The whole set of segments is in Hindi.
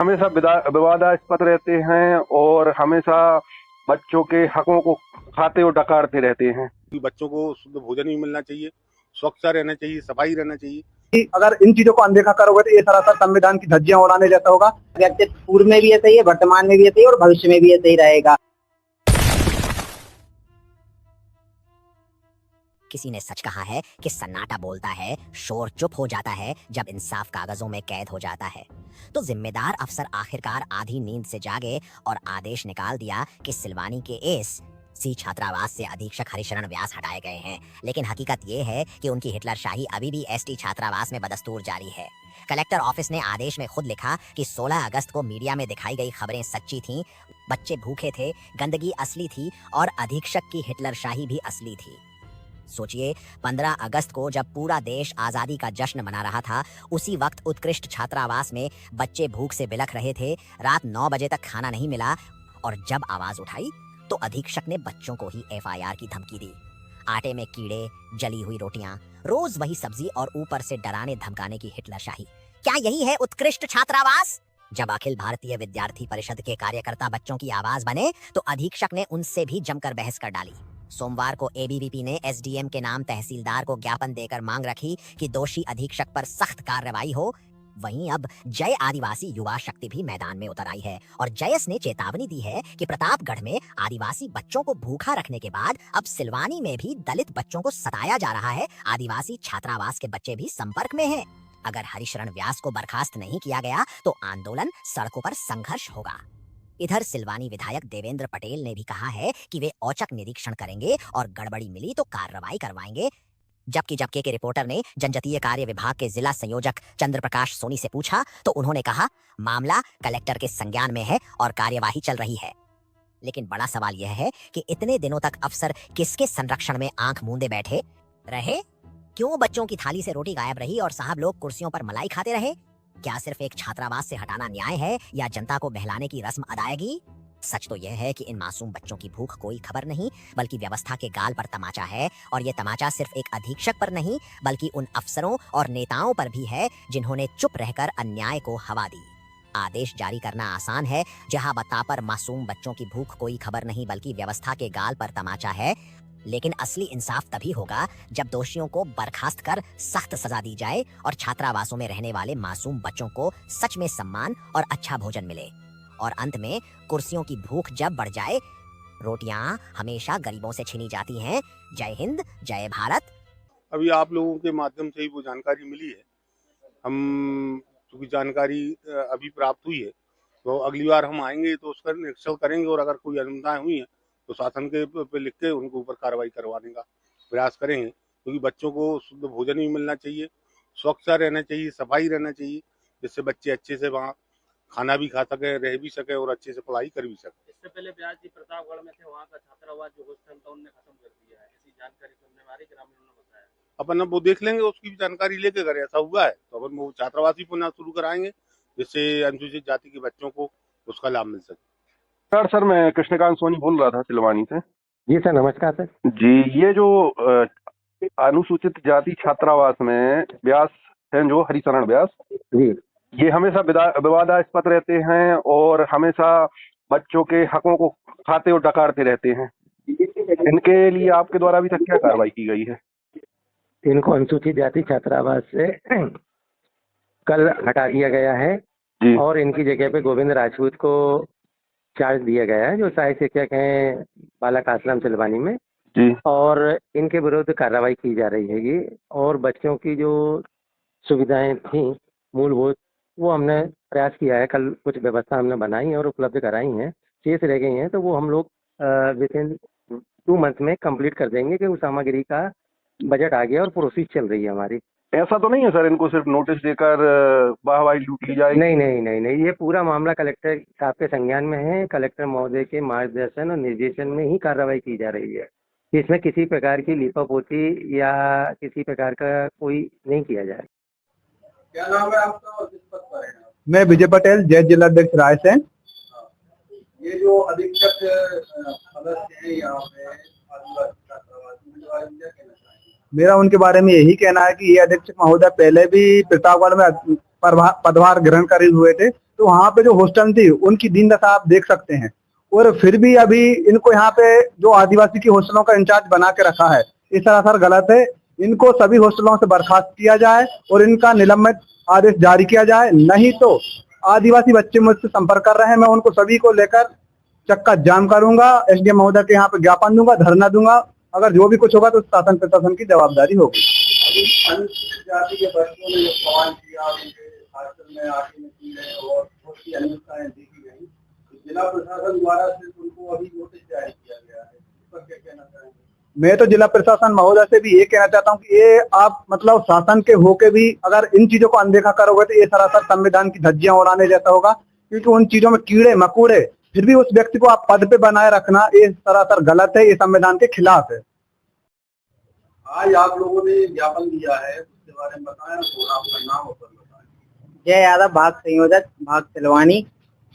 हमेशा विवादास्पद रहते हैं और हमेशा बच्चों के हकों को खाते और डकारते रहते हैं। बच्चों को शुद्ध भोजन भी मिलना चाहिए, स्वच्छता रहना चाहिए, सफाई रहना चाहिए। अगर इन चीजों को अनदेखा करोगे तो ये सरासर संविधान की धज्जियां उड़ाने जैसा होगा। व्यक्तित्व पूर्व में भी ऐसा ही है, वर्तमान में भी ऐसा ही और भविष्य में भी ऐसा ही रहेगा। किसी ने सच कहा है कि सन्नाटा बोलता है, शोर चुप हो जाता है जब इंसाफ कागजों में कैद हो जाता है। तो जिम्मेदार अफसर आखिरकार आधी नींद से जागे और आदेश निकाल दिया कि सिलवानी के एस सी छात्रावास से अधीक्षक हरिशरण व्यास हटाए गए हैं। लेकिन हकीकत ये है कि उनकी हिटलरशाही अभी भी एसटी छात्रावास में बदस्तूर जारी है। कलेक्टर ऑफिस ने आदेश में खुद लिखा कि 16 अगस्त को मीडिया में दिखाई गई खबरें सच्ची थीं, बच्चे भूखे थे, गंदगी असली थी और अधीक्षक की हिटलरशाही भी असली थी। सोचिए, 15 अगस्त को जब पूरा देश आजादी का जश्न मना रहा था, उसी वक्त उत्कृष्ट छात्रावास में बच्चे भूख से बिलख रहे थे। रात 9 बजे तक खाना नहीं मिला और जब आवाज उठाई तो अधीक्षक ने बच्चों को ही एफआईआर की धमकी दी। आटे में कीड़े, जली हुई रोटियां, रोज वही सब्जी और ऊपर से डराने धमकाने की हिटलरशाही। क्या यही है उत्कृष्ट छात्रावास? जब अखिल भारतीय विद्यार्थी परिषद के कार्यकर्ता बच्चों की आवाज बने तो अधीक्षक ने उनसे भी जमकर बहस कर डाली। सोमवार को एबीवीपी ने एसडीएम के नाम तहसीलदार को ज्ञापन देकर मांग रखी कि दोषी अधीक्षक पर सख्त कार्रवाई हो। वहीं अब जय आदिवासी युवा शक्ति भी मैदान में उतर आई है और जयस ने चेतावनी दी है कि प्रतापगढ़ में आदिवासी बच्चों को भूखा रखने के बाद अब सिलवानी में भी दलित बच्चों को सताया जा रहा है। आदिवासी छात्रावास के बच्चे भी संपर्क में हैं। अगर हरिशरण व्यास को बर्खास्त नहीं किया गया तो आंदोलन, सड़कों पर संघर्ष होगा। इधर सिलवानी विधायक देवेंद्र पटेल ने भी कहा है कि वे औचक निरीक्षण करेंगे और गड़बड़ी मिली तो कार्रवाई करवाएंगे। जबकि जबके के रिपोर्टर ने जनजातीय कार्य विभाग के जिला संयोजक चंद्र प्रकाश सोनी से पूछा तो उन्होंने कहा, मामला कलेक्टर के संज्ञान में है और कार्यवाही चल रही है। लेकिन बड़ा सवाल यह है कि इतने दिनों तक अफसर किसके संरक्षण में आंख मूंदे बैठे रहे? क्यों बच्चों की थाली से रोटी गायब रही और साहब लोग कुर्सियों पर मलाई खाते रहे? क्या सिर्फ एक छात्रावास से हटाना न्याय है या जनता को बहलाने की रस्म अदायगी? सच तो यह है कि इन मासूम बच्चों की भूख कोई खबर नहीं, बल्कि व्यवस्था के गाल पर तमाचा है। और ये तमाचा सिर्फ एक अधीक्षक पर नहीं बल्कि उन अफसरों और नेताओं पर भी है जिन्होंने चुप रहकर अन्याय को हवा दी। आदेश जारी करना आसान है, जहां बता पर मासूम बच्चों की भूख कोई खबर नहीं बल्कि व्यवस्था के गाल पर तमाचा है। लेकिन असली इंसाफ तभी होगा जब दोषियों को बर्खास्त कर सख्त सजा दी जाए और छात्रावासों में रहने वाले मासूम बच्चों को सच में सम्मान और अच्छा भोजन मिले। और अंत में कुर्सियों की भूख जब बढ़ जाए, रोटियां हमेशा गरीबों से छीनी जाती हैं। जय हिंद, जय भारत। अभी आप लोगों के माध्यम से ही वो जानकारी मिली है। हम चूंकि जानकारी अभी प्राप्त हुई है तो अगली बार हम आएंगे तो उसका निरीक्षण करेंगे और अगर कोई अनियमितताएं हुई हैं तो शासन के पे लिख के उनके ऊपर कार्रवाई करवाने का प्रयास करेंगे। क्योंकि बच्चों को शुद्ध भोजन भी मिलना चाहिए, स्वच्छता रहना चाहिए, सफाई रहना चाहिए, जिससे बच्चे अच्छे से वहाँ खाना भी खा सके, रह भी सके और अच्छे से पढ़ाई कर भी सके। इससे पहले व्यास जी प्रतापगढ़ में थे, वहाँ का छात्रावास जो हॉस्टल था उन्होंने खत्म कर दिया है, ऐसी जानकारी सुनने में आ रही, ग्रामीणों ने बताया। अपन अब वो देख लेंगे, उसकी भी जानकारी लेके अगर ऐसा हुआ है तो अपन वो छात्रावास भी पुनः शुरू कराएंगे जिससे अनुसूचित जाति के बच्चों को उसका लाभ मिल सके। सर मैं कृष्णकांत सोनी बोल रहा था सिलवानी से। जी सर, नमस्कार सर जी। ये जो अनुसूचित जाति छात्रावास में व्यास हैं, जो हरिशरण व्यास जी, ये हमेशा विवादास्पद रहते हैं और हमेशा बच्चों के हकों को खाते और डकारते रहते हैं। इनके लिए आपके द्वारा अभी तक क्या कार्रवाई की गई है? इनको अनुसूचित जाति छात्रावास से कल हटा दिया गया है जी। और इनकी जगह पे गोविंद राजपूत को चार्ज दिया गया है, जो सहायक शिक्षक हैं बालक आश्रम सिलवानी में जी। और इनके विरुद्ध कार्रवाई की जा रही है। ये और बच्चों की जो सुविधाएं थी मूलभूत, वो हमने प्रयास किया है। कल कुछ व्यवस्था हमने बनाई और उपलब्ध कराई हैं, शेष रह गई हैं तो वो हम लोग विद इन 2 मंथ में कंप्लीट कर देंगे कि उस सामग्री का बजट आ गया और प्रोसेस चल रही है हमारी। ऐसा तो नहीं है सर इनको सिर्फ नोटिस देकर वाहवाही लूट ली जाएगी? नहीं नहीं नहीं नहीं, ये पूरा मामला कलेक्टर साहब के संज्ञान में है। कलेक्टर महोदय के मार्गदर्शन और निर्देशन में ही कार्रवाई की जा रही है। इसमें किसी प्रकार की लीपापोती या किसी प्रकार का कोई नहीं किया जाए। क्या नाम है आपका? मैं विजय पटेल, जय जिलाध्यक्ष रायसेन। ये जो अधीक्षक सदस्य हैं यहाँ पे, मेरा उनके बारे में यही कहना है कि ये अधीक्षक महोदय पहले भी प्रतापगढ़ में पदभार ग्रहण करे हुए थे, तो वहाँ पे जो हॉस्टल थी उनकी दीन दशा आप देख सकते हैं। और फिर भी अभी इनको यहाँ पे जो आदिवासी की हॉस्टलों का इंचार्ज बना के रखा है, ये सरासर गलत है। इनको सभी हॉस्टलों से बर्खास्त किया जाए और इनका निलंबित आदेश जारी किया जाए, नहीं तो आदिवासी बच्चे मुझसे संपर्क कर रहे हैं, मैं उनको सभी को लेकर चक्का जाम करूंगा, एसडीएम महोदय के यहाँ पे ज्ञापन दूंगा, धरना दूंगा। अगर जो भी कुछ होगा तो शासन प्रशासन की जवाबदारी होगी। अनुसूचित जाति के बच्चों ने जो सवाल किया, उनके हॉस्टल में आके कीड़े और बहुत सी अनियमितताएं देखी गई, जिला प्रशासन द्वारा सिर्फ उनको अभी नोटिस जारी किया गया है, इस पर क्या कहना चाहेंगे? मैं तो जिला प्रशासन महोदय से भी ये कहना चाहता हूँ कि ये आप मतलब शासन के होके भी अगर इन चीजों को अनदेखा करोगे तो ये सरासर संविधान की धज्जियां उड़ाने जैसा होगा, क्योंकि उन चीजों में कीड़े मकोड़े फिर भी उस व्यक्ति को आप पद पे बनाए रखना, ये सरासर गलत है, ये संविधान के खिलाफ है। आज आप लोगों ने ज्ञापन दिया है, उसके बारे में बताएं और आपका नाम और पद बताएं। जय यादव, भाग संयोजक, भाग सिलवानी,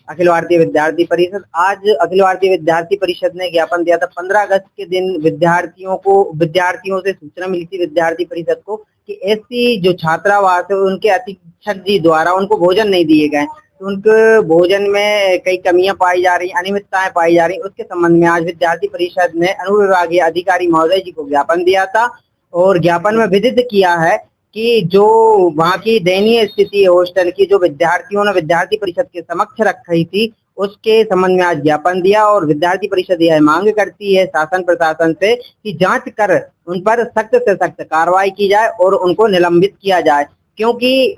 अखिल भारतीय विद्यार्थी परिषद। आज अखिल भारतीय विद्यार्थी परिषद ने ज्ञापन दिया था 15 अगस्त के दिन। विद्यार्थियों से सूचना मिली थी विद्यार्थी परिषद को कि ऐसी जो छात्रावास है उनके अधीक्षक जी द्वारा उनको भोजन नहीं दिए गए, तो उनके भोजन में कई कमियां पाई जा रही, अनियमितताएं पाई जा रही। उसके संबंध में आज विद्यार्थी परिषद ने अनुविभागीय अधिकारी महोदय जी को ज्ञापन दिया था और ज्ञापन में विदित किया है कि जो वहाँ की दयनीय स्थिति है हॉस्टल की, जो विद्यार्थियों ने विद्यार्थी परिषद के समक्ष रखी थी, उसके संबंध में आज ज्ञापन दिया। और विद्यार्थी परिषद यह मांग करती है शासन प्रशासन से कि जांच कर उन पर सख्त से सख्त कार्रवाई की जाए और उनको निलंबित किया जाए, क्योंकि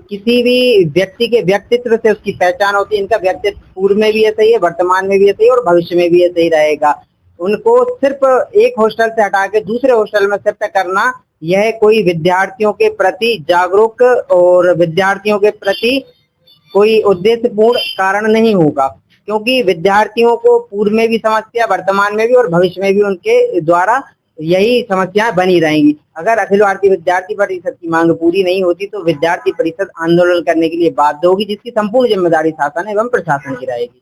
किसी भी व्यक्ति के व्यक्तित्व से उसकी पहचान होती है। इनका व्यक्तित्व पूर्व में भी ऐसा ही है, वर्तमान में भी ऐसा ही और भविष्य में भी ऐसा ही रहेगा। उनको सिर्फ एक हॉस्टल से हटा के दूसरे हॉस्टल में शिफ्ट करना, यह कोई विद्यार्थियों के प्रति जागरूक और विद्यार्थियों के प्रति कोई उद्देश्यपूर्ण कारण नहीं होगा, क्योंकि विद्यार्थियों को पूर्व में भी समस्या, वर्तमान में भी और भविष्य में भी उनके द्वारा यही समस्याएं बनी रहेंगी। अगर अखिल भारतीय विद्यार्थी परिषद की मांग पूरी नहीं होती तो विद्यार्थी परिषद आंदोलन करने के लिए बाध्य होगी, जिसकी संपूर्ण जिम्मेदारी शासन एवं प्रशासन की रहेगी।